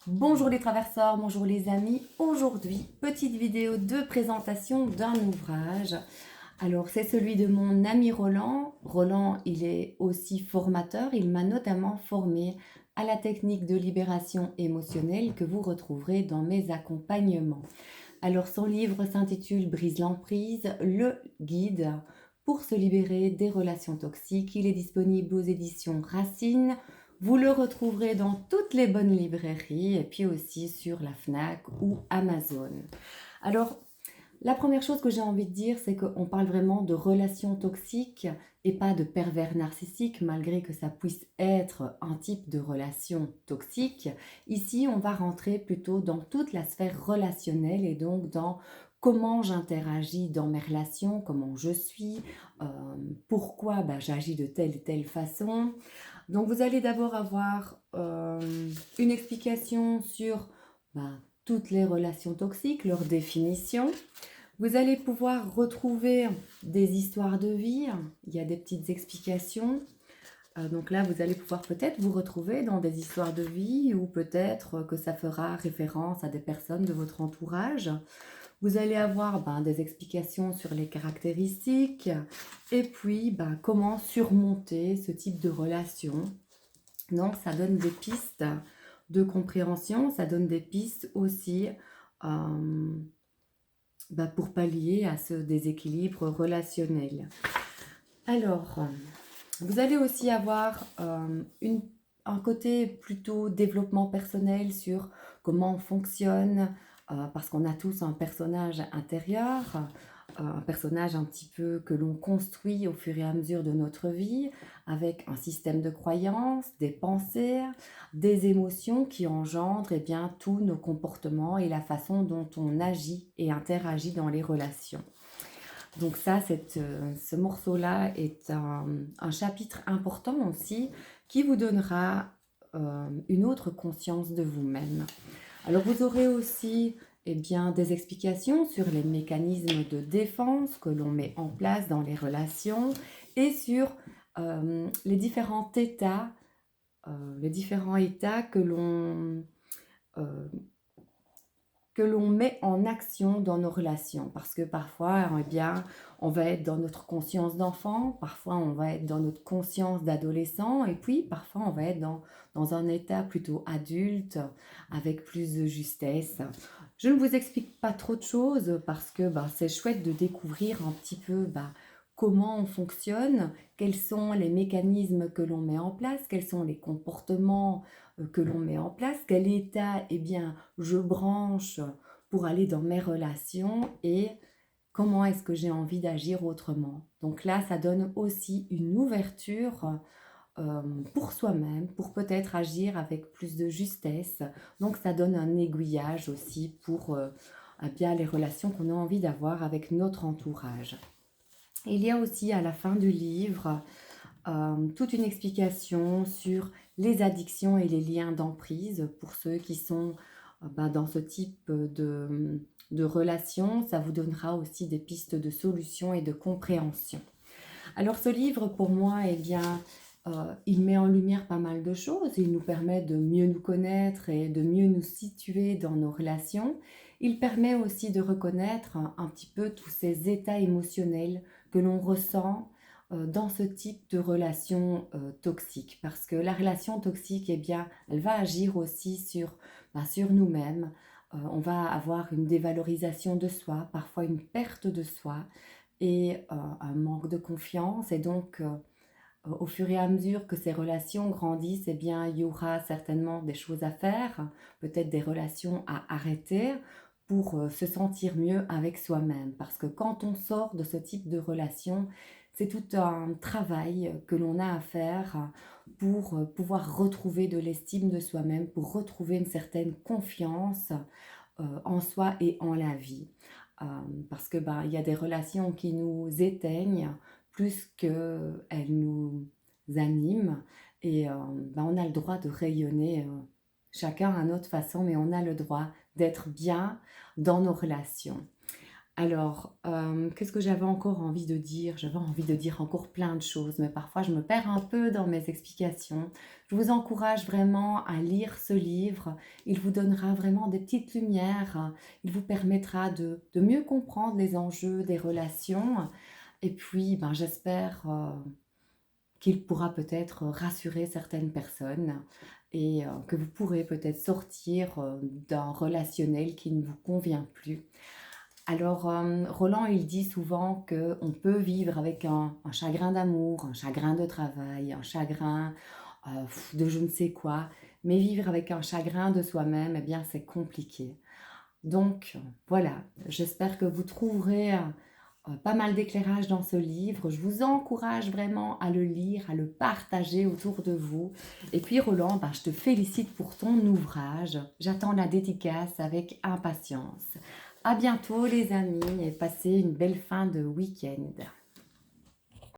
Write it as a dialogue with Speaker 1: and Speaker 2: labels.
Speaker 1: Bonjour les traverseurs, bonjour les amis. Aujourd'hui, petite vidéo de présentation d'un ouvrage. Alors, c'est celui de mon ami Roland. Roland, il est aussi formateur. Il m'a notamment formé à la technique de libération émotionnelle que vous retrouverez dans mes accompagnements. Alors, son livre s'intitule Brise l'emprise, le guide pour se libérer des relations toxiques. Il est disponible aux éditions Racine. Vous le retrouverez dans toutes les bonnes librairies et puis aussi sur la Fnac ou Amazon. Alors, la première chose que j'ai envie de dire, c'est qu'on parle vraiment de relations toxiques et pas de pervers narcissiques, malgré que ça puisse être un type de relation toxique. Ici, on va rentrer plutôt dans toute la sphère relationnelle et donc dans comment j'interagis dans mes relations, comment je suis, euh, pourquoi j'agis de telle et telle façon. Donc, vous allez d'abord avoir une explication sur bah, toutes les relations toxiques, leur définition. Vous allez pouvoir retrouver des histoires de vie, il y a des petites explications. Donc là, vous allez pouvoir peut-être vous retrouver dans des histoires de vie ou peut-être que ça fera référence à des personnes de votre entourage. Vous allez avoir des explications sur les caractéristiques et puis comment surmonter ce type de relation. Donc ça donne des pistes de compréhension, ça donne des pistes aussi pour pallier à ce déséquilibre relationnel. Alors, vous allez aussi avoir un côté plutôt développement personnel sur comment on fonctionne, parce qu'on a tous un personnage intérieur, un personnage un petit peu que l'on construit au fur et à mesure de notre vie, avec un système de croyances, des pensées, des émotions qui engendrent tous nos comportements et la façon dont on agit et interagit dans les relations. Donc ça, ce morceau-là est un chapitre important aussi qui vous donnera une autre conscience de vous-même. Alors vous aurez aussi des explications sur les mécanismes de défense que l'on met en place dans les relations et sur les différents états euh, que l'on met en action dans nos relations. Parce que parfois, on va être dans notre conscience d'enfant, parfois on va être dans notre conscience d'adolescent, et puis parfois on va être dans un état plutôt adulte, avec plus de justesse. Je ne vous explique pas trop de choses parce que c'est chouette de découvrir un petit peu comment on fonctionne, quels sont les mécanismes que l'on met en place, quels sont les comportements que l'on met en place, quel état je branche pour aller dans mes relations et comment est-ce que j'ai envie d'agir autrement. Donc là, ça donne aussi une ouverture pour soi-même, pour peut-être agir avec plus de justesse. Donc ça donne un aiguillage aussi pour les relations qu'on a envie d'avoir avec notre entourage. Il y a aussi à la fin du livre toute une explication sur les addictions et les liens d'emprise pour ceux qui sont dans ce type de relation. Ça vous donnera aussi des pistes de solutions et de compréhension. Alors ce livre, pour moi, il met en lumière pas mal de choses. Il nous permet de mieux nous connaître et de mieux nous situer dans nos relations. Il permet aussi de reconnaître un petit peu tous ces états émotionnels que l'on ressent dans ce type de relation toxique. Parce que la relation toxique, elle va agir aussi sur nous-mêmes. On va avoir une dévalorisation de soi, parfois une perte de soi et un manque de confiance. Et donc, au fur et à mesure que ces relations grandissent, il y aura certainement des choses à faire, peut-être des relations à arrêter pour se sentir mieux avec soi-même. Parce que quand on sort de ce type de relation, c'est tout un travail que l'on a à faire pour pouvoir retrouver de l'estime de soi-même, pour retrouver une certaine confiance en soi et en la vie. Parce que il y a des relations qui nous éteignent plus qu'elles nous animent et on a le droit de rayonner chacun à notre façon, mais on a le droit d'être bien dans nos relations. Alors, qu'est-ce que j'avais encore envie de dire? J'avais envie de dire encore plein de choses, mais parfois je me perds un peu dans mes explications. Je vous encourage vraiment à lire ce livre. Il vous donnera vraiment des petites lumières. Il vous permettra de mieux comprendre les enjeux des relations. Et puis, ben, j'espère qu'il pourra peut-être rassurer certaines personnes et que vous pourrez peut-être sortir d'un relationnel qui ne vous convient plus. Alors, Roland, il dit souvent qu'on peut vivre avec un chagrin d'amour, un chagrin de travail, un chagrin de je ne sais quoi, mais vivre avec un chagrin de soi-même, eh bien, c'est compliqué. Donc, voilà, j'espère que vous trouverez pas mal d'éclairage dans ce livre. Je vous encourage vraiment à le lire, à le partager autour de vous. Et puis, Roland, ben, je te félicite pour ton ouvrage. J'attends la dédicace avec impatience. À bientôt les amis et passez une belle fin de week-end.